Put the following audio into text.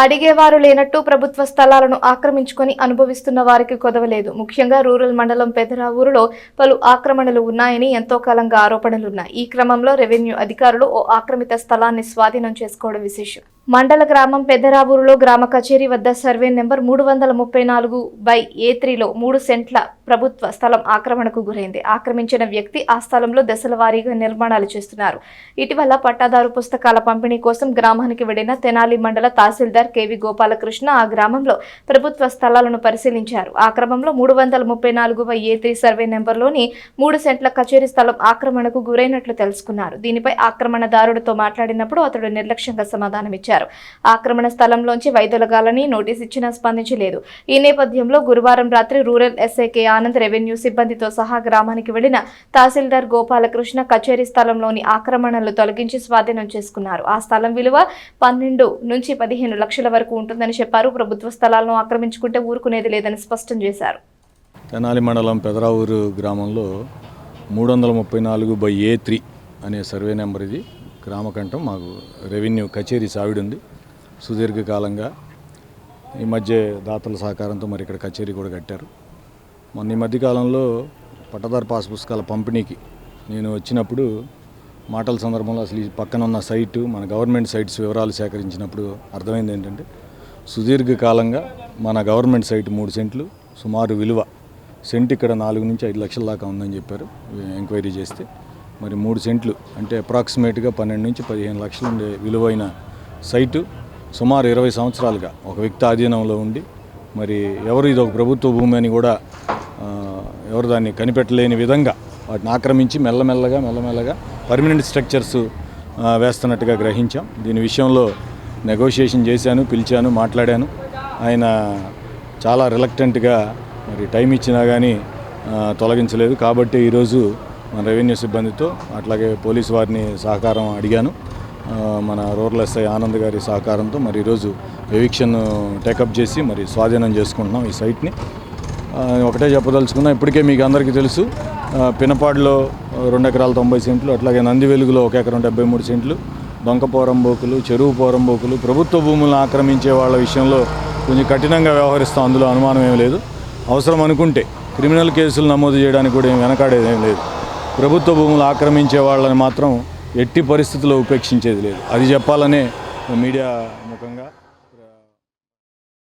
అడిగేవారు లేనట్టు ప్రభుత్వ స్థలాలను ఆక్రమించుకొని అనుభవిస్తున్న వారికి కొదవలేదు. ముఖ్యంగా రూరల్ మండలం పెదరావూరులో పలు ఆక్రమణలు ఉన్నాయని ఎంతో కాలంగా ఆరోపణలున్నాయి. ఈ క్రమంలో రెవెన్యూ అధికారులు ఓ ఆక్రమిత స్థలాన్ని స్వాధీనం చేసుకోవడం విశేషం. మండల గ్రామం పెదరావూరులో గ్రామ కచేరీ వద్ద సర్వే నెంబర్ 334/A3లో 3 సెంట్ల ప్రభుత్వ స్థలం ఆక్రమణకు గురైంది. ఆక్రమించిన వ్యక్తి ఆ స్థలంలో దశల వారీగా నిర్మాణాలు చేస్తున్నారు. ఇటీవల పట్టాదారు పుస్తకాల పంపిణీ కోసం గ్రామానికి వెళ్లిన తెనాలి మండల తహసీల్దార్ కేవి గోపాలకృష్ణ ఆ గ్రామంలో ప్రభుత్వ స్థలాలను పరిశీలించారు. ఆ క్రమంలో 334/A3 సర్వే నెంబర్లోని 3 సెంట్ల కచేరీ స్థలం ఆక్రమణకు గురైనట్లు తెలుసుకున్నారు. దీనిపై ఆక్రమణదారుడితో మాట్లాడినప్పుడు అతడు నిర్లక్ష్యంగా సమాధానమిచ్చారు. ఆక్రమణ స్థలంలోంచి వైదొలగాలని నోటీస్ ఇచ్చినా స్పందించలేదు. ఈ నేపథ్యంలో గురువారం రాత్రి rural SI K Anand revenue సిబ్బందితో సహా గ్రామానికి వెళ్లిన తహసీల్దార్ గోపాలకృష్ణ కచేరీ స్థలంలోని ఆక్రమణలు తొలగించి స్వాధీనం చేసుకున్నారు. ఆ స్థలం విలువ 12 నుంచి 15 లక్షల వరకు ఉంటుందని చెప్పారు. ప్రభుత్వ స్థలాలను ఆక్రమించుకుంటే ఊరుకునేది లేదని స్పష్టం చేశారు. తెనాలి మండలం పెదరావూరు గ్రామంలో 334/A3 అనే సర్వే నెంబర్ ఇది. గ్రామకంఠం మాకు రెవెన్యూ కచేరీ సావిడి ఉంది సుదీర్ఘకాలంగా. ఈ మధ్య దాతల సహకారంతో మరి ఇక్కడ కచేరీ కూడా కట్టారు. మొన్న ఈ మధ్యకాలంలో పట్టదారు పాస్ పుస్తకాల పంపిణీకి నేను వచ్చినప్పుడు మాటల సందర్భంలో అసలు ఈ పక్కన ఉన్న సైటు మన గవర్నమెంట్ సైట్స్ వివరాలు సేకరించినప్పుడు అర్థమైంది ఏంటంటే సుదీర్ఘకాలంగా మన గవర్నమెంట్ సైట్ 3 సెంట్లు సుమారు విలువ సెంట్ ఇక్కడ 4 నుంచి 5 లక్షల దాకా ఉందని చెప్పారు ఎంక్వైరీ చేస్తే. మరి 3 సెంట్లు అంటే అప్రాక్సిమేట్గా 12 నుంచి 15 లక్షలు ఉండే విలువైన సైటు సుమారు 20 సంవత్సరాలుగా ఒక వ్యక్తి ఆధీనంలో ఉండి మరి ఎవరు ఇది ఒక ప్రభుత్వ భూమి అని కూడా ఎవరు దాన్ని కనిపెట్టలేని విధంగా వాటిని ఆక్రమించి మెల్లమెల్లగా పర్మనెంట్ స్ట్రక్చర్స్ వేస్తున్నట్టుగా గ్రహించాం. దీని విషయంలో నెగోషియేషన్ చేశాను, పిలిచాను, మాట్లాడాను. ఆయన చాలా రిలక్టెంట్గా మరి టైం ఇచ్చినా కానీ తొలగించలేదు. కాబట్టి ఈరోజు మన రెవెన్యూ సిబ్బందితో అట్లాగే పోలీసు వారిని సహకారం అడిగాను. మన రూరల్ ఎస్ఐ ఆనంద్ గారి సహకారంతో మరి ఈరోజు ఎవిక్షన్ టేకప్ చేసి మరి స్వాధీనం చేసుకుంటున్నాం ఈ సైట్ని. ఒకటే చెప్పదలుచుకున్నా, ఇప్పటికే మీకు అందరికీ తెలుసు పినపాడులో 2 ఎకరాల 90 సెంట్లు, అట్లాగే నందివెలుగులో 1 ఎకరం 73 సెంట్లు, దొంక పోరంబోకులు, చెరువు పోరంబోకులు ప్రభుత్వ భూములను ఆక్రమించే వాళ్ళ విషయంలో కొంచెం కఠినంగా వ్యవహరిస్తాం. అందులో అనుమానం ఏం లేదు. అవసరం అనుకుంటే క్రిమినల్ కేసులు నమోదు చేయడానికి కూడా ఏం వెనకాడేదేం లేదు. ప్రభుత్వ భూములు ఆక్రమించే వాళ్ళని మాత్రం ఎట్టి పరిస్థితుల్లో ఉపేక్షించేది లేదు. అది చెప్పాలనే మీడియా ముఖంగా